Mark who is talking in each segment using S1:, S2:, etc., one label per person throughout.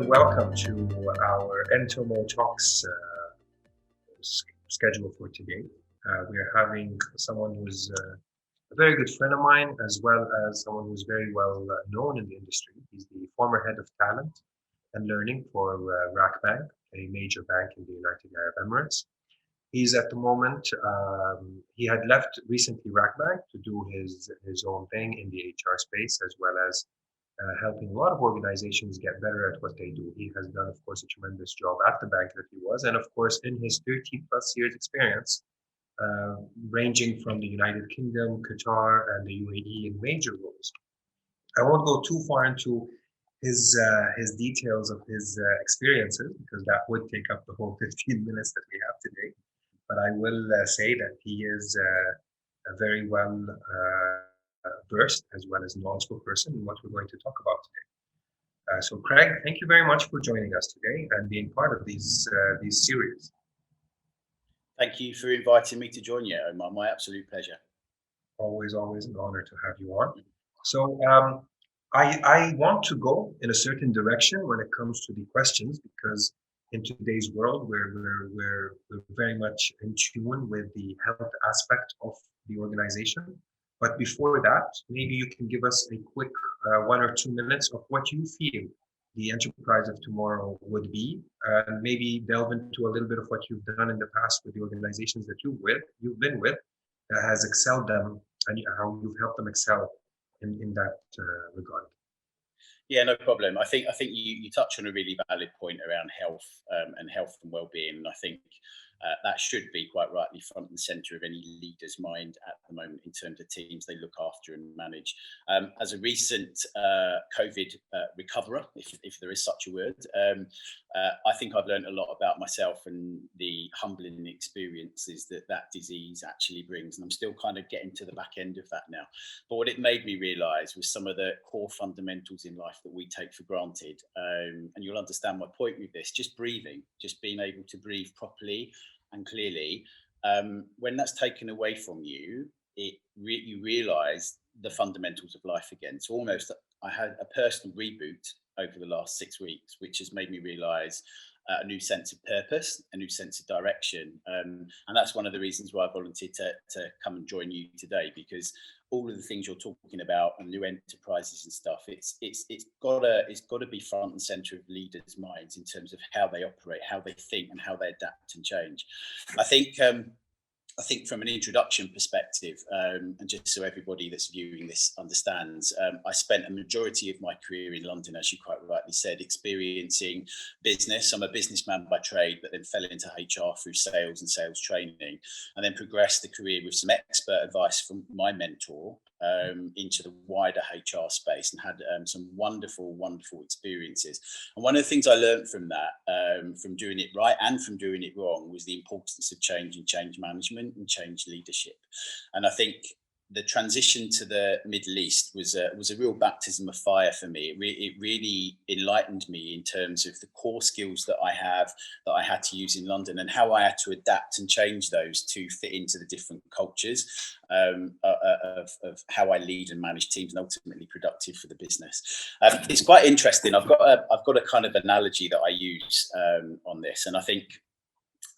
S1: and welcome to our Entomo Talks schedule for today. We are having someone who's a very good friend of mine, as well as someone who's very well known in the industry. He's the former head of talent and learning for RAK Bank, a major bank in the United Arab Emirates. He's at the moment, he had left recently RAK Bank to do his own thing in the HR space, as well as helping a lot of organizations get better at what they do. He has done, of course, a tremendous job at the bank that he was, and of course, in his 30 plus years experience, ranging from the United Kingdom, Qatar, and the UAE in major roles. I won't go too far into his details of his experiences because that would take up the whole 15 minutes that we have today. But I will say that he is a very well versed as well as knowledgeable person in what we're going to talk about today. So Craig, thank you very much for joining us today and being part of these series.
S2: Thank you for inviting me to join you, Omar. My absolute pleasure.
S1: Always an honor to have you on. So I want to go in a certain direction when it comes to the questions because in today's world we're very much in tune with the health aspect of the organization. But before that, maybe you can give us a quick 1 or 2 minutes of what you feel the enterprise of tomorrow would be, and maybe delve into a little bit of what you've done in the past with the organizations that you've been with, that has excelled them, and how you've helped them excel in that regard.
S2: Yeah, no problem. I think you touch on a really valid point around health and well-being. And I think that should be quite rightly front and centre of any leader's mind at the moment in terms of teams they look after and manage. As a recent COVID recoverer, if there is such a word, I think I've learned a lot about myself and the humbling experiences that disease actually brings. And I'm still kind of getting to the back end of that now. But what it made me realise was some of the core fundamentals in life that we take for granted. And you'll understand my point with this, just breathing, just being able to breathe properly and clearly. When that's taken away from you, you realise the fundamentals of life again. So almost I had a personal reboot over the last 6 weeks, which has made me realise a new sense of purpose, a new sense of direction. And that's one of the reasons why I volunteered to come and join you today, because all of the things you're talking about and new enterprises and stuff, it's got to be front and center of leaders' minds in terms of how they operate, how they think, and how they adapt and change. I think from an introduction perspective, and just so everybody that's viewing this understands, I spent a majority of my career in London, as you quite rightly said, experiencing business. I'm a businessman by trade, but then fell into HR through sales and sales training, and then progressed the career with some expert advice from my mentor into the wider HR space, and had some wonderful experiences. And one of the things I learned from that, from doing it right and from doing it wrong, was the importance of change and change management and change leadership. And I think the transition to the Middle East was a real baptism of fire for me. It really enlightened me in terms of the core skills that I had to use in London, and how I had to adapt and change those to fit into the different cultures of how I lead and manage teams, and ultimately productive for the business. It's quite interesting. I've got a kind of analogy that I use on this, and I think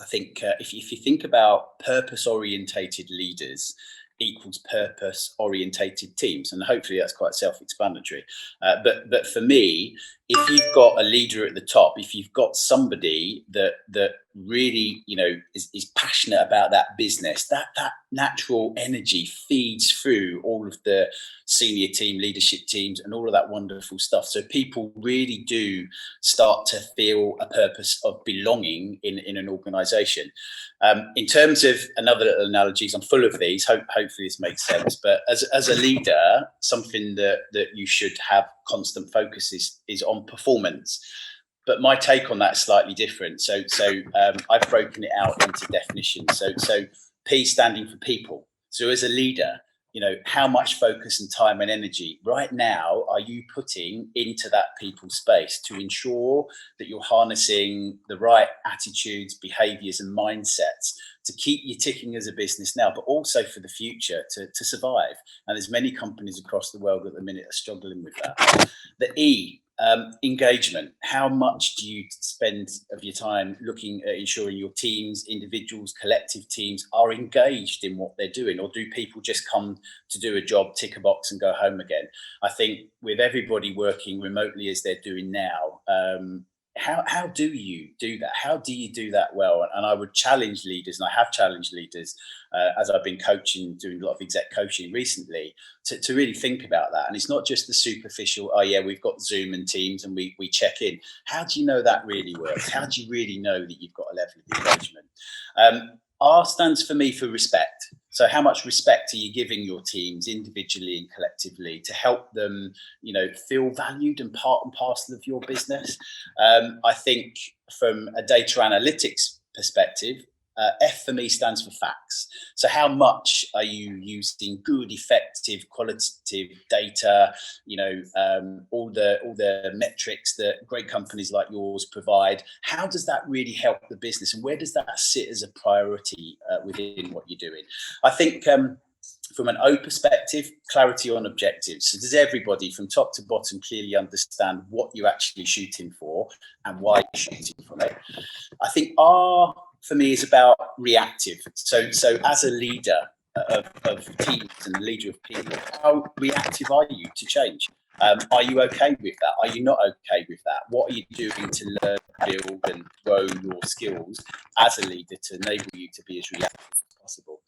S2: if you think about purpose-orientated leaders equals purpose-orientated teams, and hopefully that's quite self-explanatory. But for me, if you've got a leader at the top, if you've got somebody that really is passionate about that business, that natural energy feeds through all of the senior team, leadership teams, and all of that wonderful stuff. So people really do start to feel a purpose of belonging in an organization. In terms of another little analogies, I'm full of these. Hopefully this makes sense. But as a leader, something that you should have constant focus is on performance. But my take on that is slightly different. So I've broken it out into definitions. So P standing for people. So as a leader, how much focus and time and energy right now are you putting into that people space to ensure that you're harnessing the right attitudes, behaviors, and mindsets to keep you ticking as a business now, but also for the future to survive. And there's many companies across the world at the minute are struggling with that. The E Engagement. How much do you spend of your time looking at ensuring your teams, individuals, collective teams are engaged in what they're doing? Or do people just come to do a job, tick a box and go home again? I think with everybody working remotely as they're doing now, how do you do that? How do you do that well? And I would challenge leaders, and I have challenged leaders as I've been coaching, doing a lot of exec coaching recently, to really think about that. And it's not just the superficial, oh yeah, we've got Zoom and Teams and we check in. How do you know that really works? How do you really know that you've got a level of engagement? R stands for me for respect. So how much respect are you giving your teams individually and collectively to help them, feel valued and part and parcel of your business? I think from a data analytics perspective, F for me stands for facts. So how much are you using good, effective, qualitative data? All the metrics that great companies like yours provide. How does that really help the business, and where does that sit as a priority within what you're doing? I think. From an O perspective, clarity on objectives. So does everybody from top to bottom clearly understand what you're actually shooting for and why you're shooting for it? I think R for me is about reactive. So as a leader of teams and a leader of people, how reactive are you to change? Are you okay with that? Are you not okay with that? What are you doing to learn, build, and grow your skills as a leader to enable you to be as reactive as possible?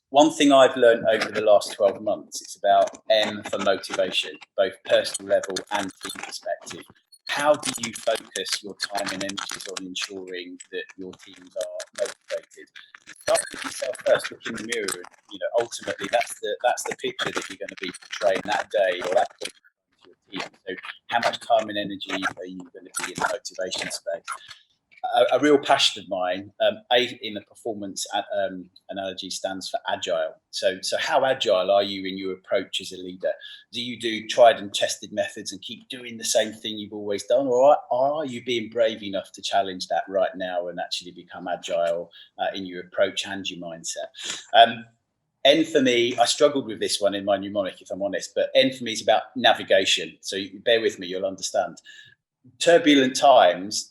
S2: One thing I've learned over the last 12 months, it's about M for motivation, both personal level and team perspective. How do you focus your time and energies on ensuring that your teams are motivated? Start with yourself first. Look in the mirror, and ultimately that's the picture that you're going to be portraying that day or that point to your team. So, how much time and energy are you going to be in the motivation space? A real passion of mine, A in the performance analogy stands for agile. So how agile are you in your approach as a leader? Do you do tried and tested methods and keep doing the same thing you've always done, or are you being brave enough to challenge that right now and actually become agile in your approach and your mindset? N for me, I struggled with this one in my mnemonic, if I'm honest, but N for me is about navigation. So bear with me, you'll understand. Turbulent times,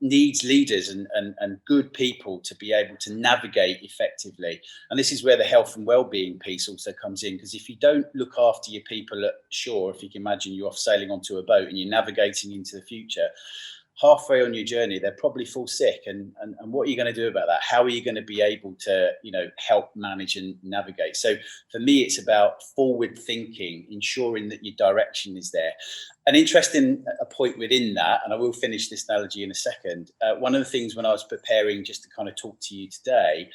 S2: needs leaders and good people to be able to navigate effectively. And this is where the health and well-being piece also comes in, because if you don't look after your people at shore, if you can imagine you're off sailing onto a boat and you're navigating into the future, halfway on your journey they'll probably fall sick, and what are you going to do about that? How are you going to be able to help manage and navigate? So for me it's about forward thinking, ensuring that your direction is there. An interesting point within that, and I will finish this analogy in a second, one of the things when I was preparing just to kind of talk to you today,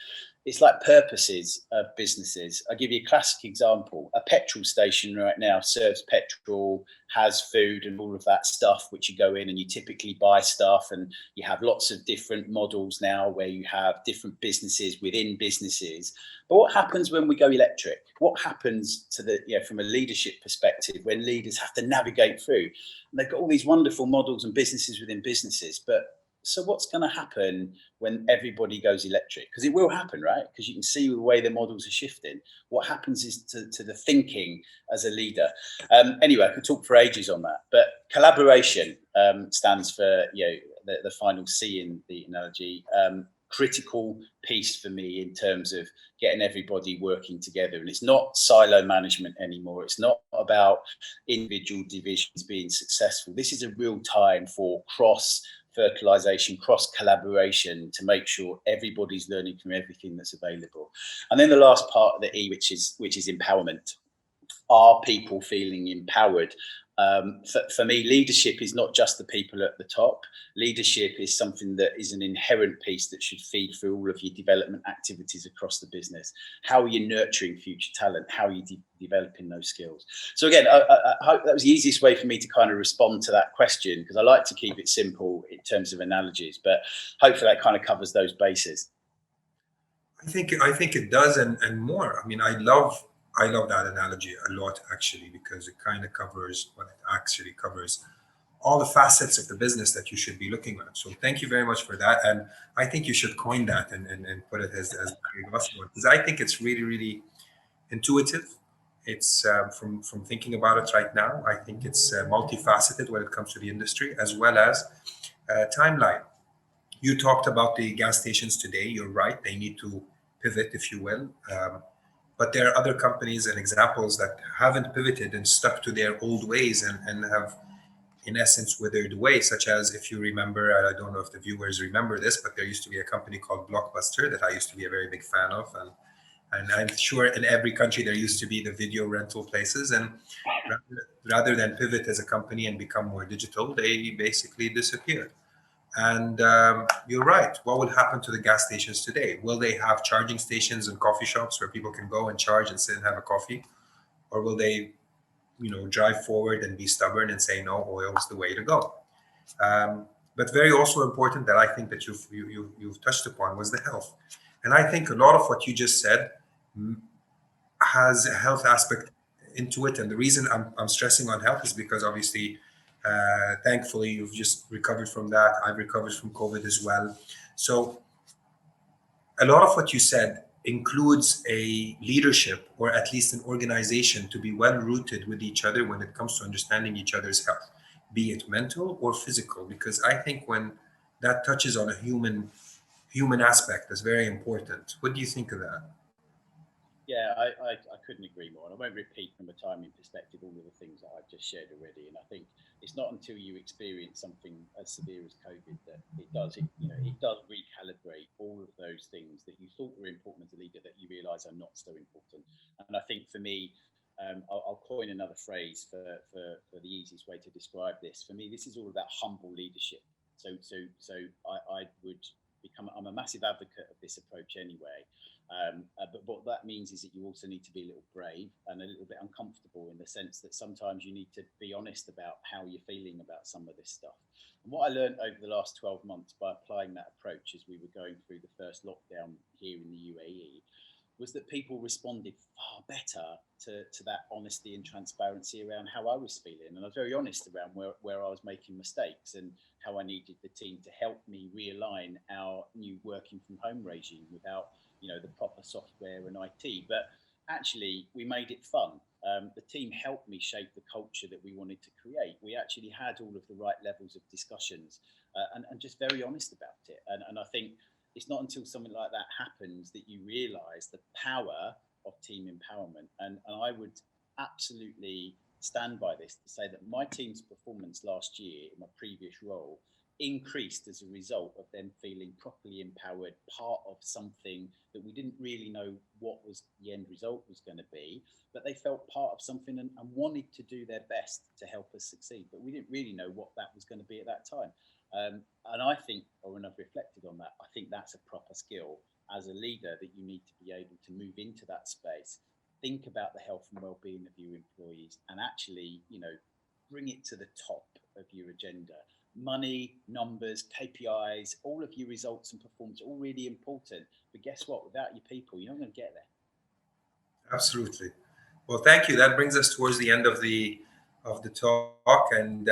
S2: it's like purposes of businesses. I'll give you a classic example. A petrol station right now serves petrol, has food and all of that stuff, which you go in and you typically buy stuff, and you have lots of different models now where you have different businesses within businesses. But what happens when we go electric? What happens to from a leadership perspective when leaders have to navigate through? And they've got all these wonderful models and businesses within businesses, but so what's going to happen when everybody goes electric? Because it will happen, right? Because you can see the way the models are shifting. What happens is to the thinking as a leader. Anyway, I could talk for ages on that. But collaboration stands for the final C in the analogy. Critical piece for me in terms of getting everybody working together. And it's not silo management anymore. It's not about individual divisions being successful. This is a real time for fertilization, cross collaboration to make sure everybody's learning from everything that's available. And then the last part of the E, which is empowerment. Are people feeling empowered? For me, leadership is not just the people at the top. Leadership is something that is an inherent piece that should feed through all of your development activities across the business. How are you nurturing future talent? How are you developing those skills? So again, I hope that was the easiest way for me to kind of respond to that question, because I like to keep it simple in terms of analogies, but hopefully that kind of covers those bases.
S1: I think it does, and more. I mean, I love that analogy a lot, actually, because it kind of covers what it actually covers, all the facets of the business that you should be looking at. So thank you very much for that, and I think you should coin that and put it as a buzzword, because I think it's really really intuitive. It's from thinking about it right now, I think it's multifaceted when it comes to the industry as well as timeline. You talked about the gas stations today. You're right; they need to pivot, if you will. But there are other companies and examples that haven't pivoted and stuck to their old ways and have, in essence, withered away. Such as, if you remember, I don't know if the viewers remember this, but there used to be a company called Blockbuster that I used to be a very big fan of, and I'm sure in every country there used to be the video rental places. And rather than pivot as a company and become more digital, they basically disappeared. And you're right. What will happen to the gas stations today? Will they have charging stations and coffee shops where people can go and charge and sit and have a coffee, or will they, drive forward and be stubborn and say no, oil is the way to go? Um, but very also important that I think that you've touched upon was the health, and I think a lot of what you just said has a health aspect into it. And the reason I'm stressing on health is because obviously, thankfully, you've just recovered from that. I've recovered from COVID as well. So a lot of what you said includes a leadership or at least an organization to be well rooted with each other when it comes to understanding each other's health, be it mental or physical. Because I think when that touches on a human aspect, that's very important. What do you think of that?
S2: Yeah, I couldn't agree more. And I won't repeat from a timing perspective all of the things that I've just shared already. And I think it's not until you experience something as severe as COVID that it does recalibrate all of those things that you thought were important as a leader that you realise are not so important. And I think for me, I'll coin another phrase for the easiest way to describe this. For me, this is all about humble leadership. So I would become. I'm a massive advocate of this approach anyway. But what that means is that you also need to be a little brave and a little bit uncomfortable in the sense that sometimes you need to be honest about how you're feeling about some of this stuff. And what I learned over the last 12 months by applying that approach as we were going through the first lockdown here in the UAE was that people responded far better to that honesty and transparency around how I was feeling. And I was very honest around where I was making mistakes and how I needed the team to help me realign our new working from home regime without, the proper software and IT. But actually, we made it fun. The team helped me shape the culture that we wanted to create. We actually had all of the right levels of discussions and just very honest about it. And I think it's not until something like that happens that you realize the power of team empowerment. And I would absolutely stand by this to say that my team's performance last year in my previous role increased as a result of them feeling properly empowered, part of something that we didn't really know what was the end result was going to be, but they felt part of something and wanted to do their best to help us succeed. But we didn't really know what that was going to be at that time. And I think, or when I've reflected on that, I think that's a proper skill as a leader that you need to be able to move into that space, think about the health and well-being of your employees, and actually, bring it to the top of your agenda. Money, numbers, KPIs, all of your results and performance, all really important. But guess what? Without your people, you're not going to get there.
S1: Absolutely. Well, thank you. That brings us towards the end of the talk. And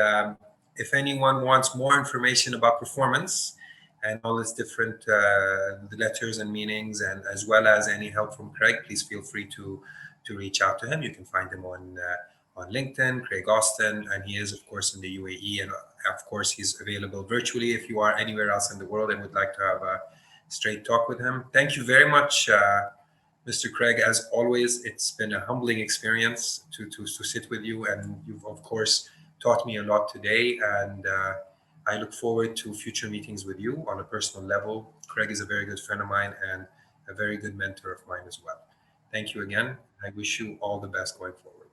S1: if anyone wants more information about performance and all its different the letters and meanings, and as well as any help from Craig, please feel free to reach out to him. You can find him on LinkedIn, Craig Austin, and he is of course in the UAE, and of course he's available virtually if you are anywhere else in the world and would like to have a straight talk with him. Thank you very much. Mr. Craig, as always, it's been a humbling experience to sit with you, and you've, of course, taught me a lot today. And I look forward to future meetings with you on a personal level. Craig is a very good friend of mine and a very good mentor of mine as well. Thank you again. I wish you all the best going forward.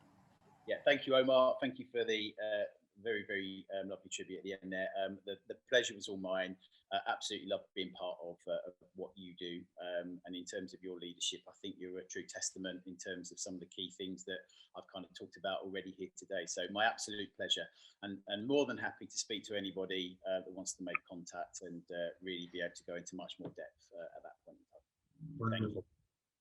S2: Yeah, thank you, Omar. Thank you for the very, very lovely tribute at the end there. The pleasure was all mine. Absolutely love being part of what you do. And in terms of your leadership, I think you're a true testament in terms of some of the key things that I've kind of talked about already here today. So my absolute pleasure, and more than happy to speak to anybody that wants to make contact and really be able to go into much more depth at that point in time. Thank you.
S1: Wonderful.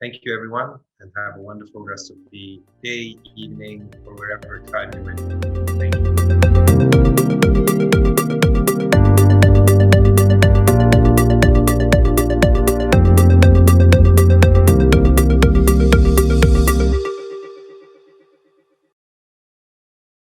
S1: Thank you, everyone, and have a wonderful rest of the day, evening, or wherever time you're in. Thank you.